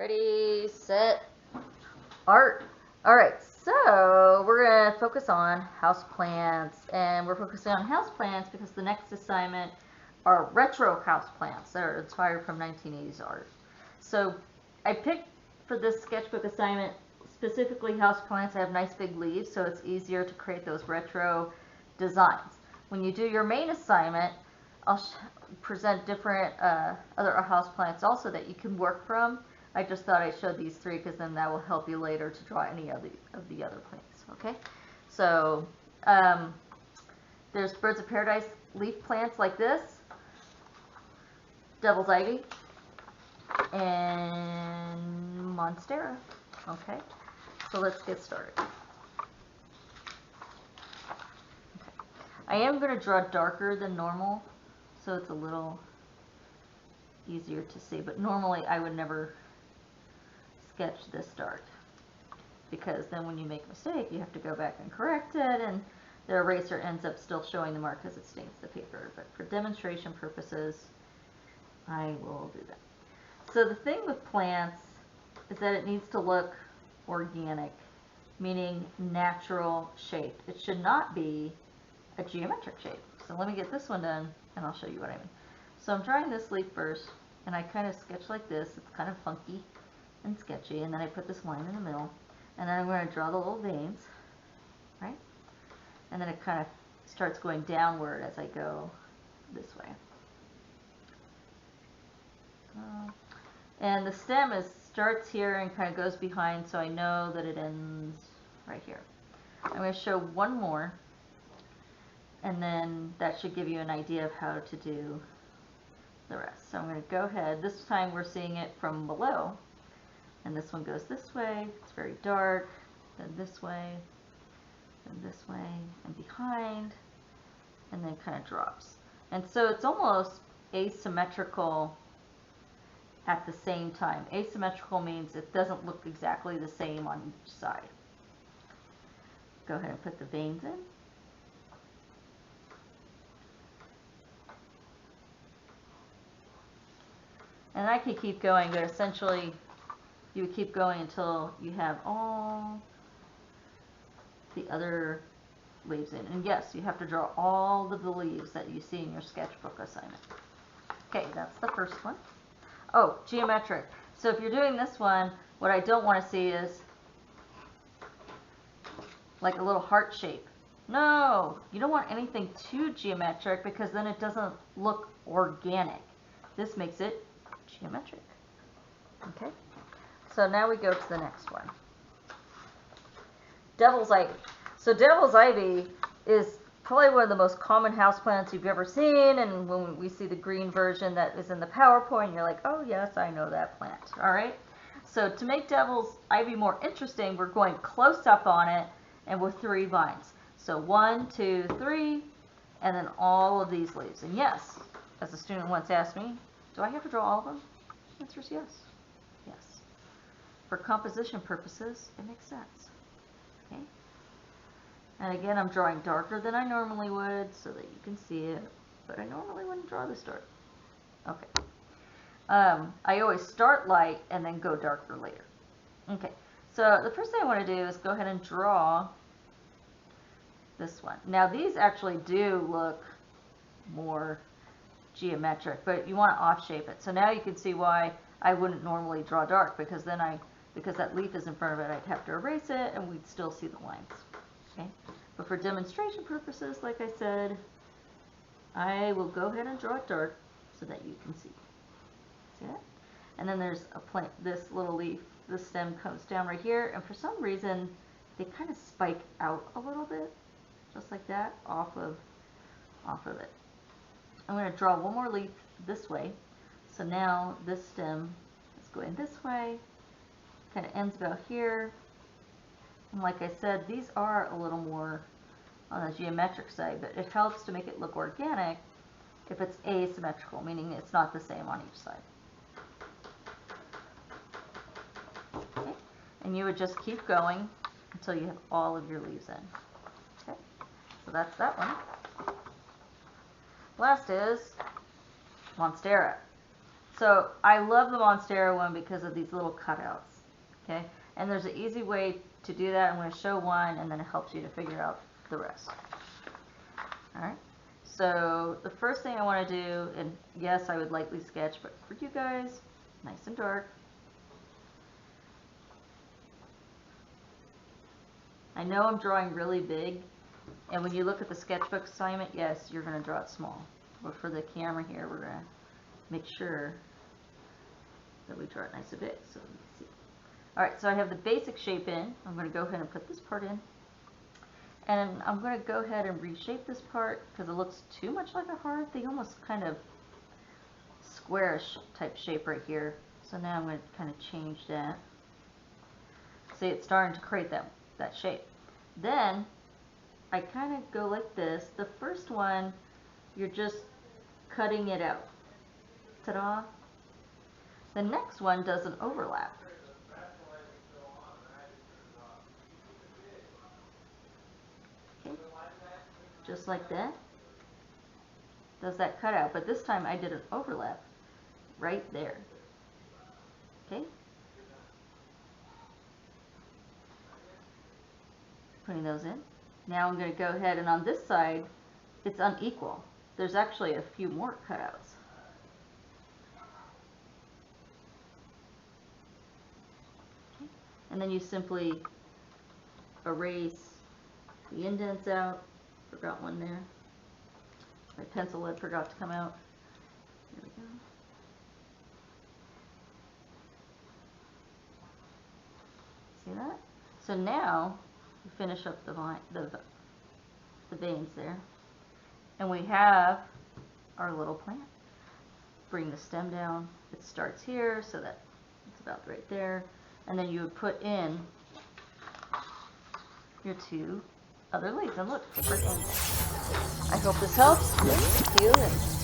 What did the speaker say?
Ready, set, art. All right, so we're gonna focus on houseplants, and we're focusing on houseplants because the next assignment are retro houseplants that are inspired from 1980s art. So I picked for this sketchbook assignment specifically houseplants that have nice big leaves, so it's easier to create those retro designs. When you do your main assignment, I'll present different other houseplants also that you can work from. I just thought I'd show these three because then that will help you later to draw any of the other plants, okay? So there's birds of paradise leaf plants like this, devil's ivy, and monstera, okay? So let's get started. Okay. I am going to draw darker than normal, so it's a little easier to see, but normally I would never sketch this dark, because then when you make a mistake you have to go back and correct it, and the eraser ends up still showing the mark because it stains the paper. But for demonstration purposes I will do that. So the thing with plants is that it needs to look organic, meaning natural shape. It should not be a geometric shape. So let me get this one done and I'll show you what I mean. So I'm drawing this leaf first, and I kind of sketch like this. It's kind of funky and sketchy, and then I put this line in the middle, and then I'm going to draw the little veins, right? And then it kind of starts going downward as I go this way. And the stem starts here and kind of goes behind, so I know that it ends right here. I'm going to show one more, and then that should give you an idea of how to do the rest. So I'm going to go ahead. This time we're seeing it from below. And this one goes this way, it's very dark, then this way, and behind, and then kind of drops. And so it's almost asymmetrical at the same time. Asymmetrical means it doesn't look exactly the same on each side. Go ahead and put the veins in. And I could keep going, but essentially you would keep going until you have all the other leaves in. And yes, you have to draw all of the leaves that you see in your sketchbook assignment. Okay, that's the first one. Oh, geometric. So if you're doing this one, what I don't want to see is like a little heart shape. No, you don't want anything too geometric because then it doesn't look organic. This makes it geometric. Okay? So now we go to the next one. Devil's ivy. So devil's ivy is probably one of the most common houseplants you've ever seen, and when we see the green version that is in the PowerPoint, you're like, oh yes, I know that plant. All right? So to make devil's ivy more interesting, we're going close up on it, and with 3 vines. So 1, 2, 3, and then all of these leaves. And yes, as a student once asked me, do I have to draw all of them? The answer is yes. Yes. For composition purposes, it makes sense. Okay? And again, I'm drawing darker than I normally would so that you can see it, but I normally wouldn't draw this dark. Okay. I always start light and then go darker later. Okay, so the first thing I want to do is go ahead and draw this one. Now these actually do look more geometric, but you want to off shape it. So now you can see why I wouldn't normally draw dark, because then because that leaf is in front of it, I'd have to erase it and we'd still see the lines. Okay, but for demonstration purposes, like I said, I will go ahead and draw it dark so that you can see. See that? And then there's a plant, this little leaf, the stem comes down right here, and for some reason they kind of spike out a little bit, just like that, off of it. I'm going to draw one more leaf this way. So now this stem is going this way, kind of ends about here. And like I said, these are a little more on the geometric side, but it helps to make it look organic if it's asymmetrical, meaning it's not the same on each side. Okay? And you would just keep going until you have all of your leaves in. Okay? So that's that one. Last is monstera. So I love the Monstera one because of these little cutouts, okay? And there's an easy way to do that. I'm going to show one, and then it helps you to figure out the rest. All right. So the first thing I want to do, and yes, I would lightly sketch, but for you guys, nice and dark. I know I'm drawing really big, and when you look at the sketchbook assignment, yes, you're going to draw it small. But for the camera here, we're going to make sure that we draw it nice and big. So let me see. All right, so I have the basic shape in. I'm going to go ahead and put this part in. And I'm going to go ahead and reshape this part because it looks too much like a heart. They almost kind of squarish type shape right here. So now I'm going to kind of change that. See, it's starting to create that shape. Then I kind of go like this. The first one, you're just cutting it out. Ta-da! The next one does an overlap. Okay, just like that. Does that cutout, but this time I did an overlap right there. Okay? Putting those in. Now I'm going to go ahead, and on this side, it's unequal. There's actually a few more cutouts. Okay. And then you simply erase the indents out. Forgot one there. My pencil lead forgot to come out. There we go. See that? So now we finish up the veins there, and we have our little plant. Bring the stem down. It starts here, so that it's about right there, and then you would put in your two other leaves. And look, different ends. I hope this helps. Thank you.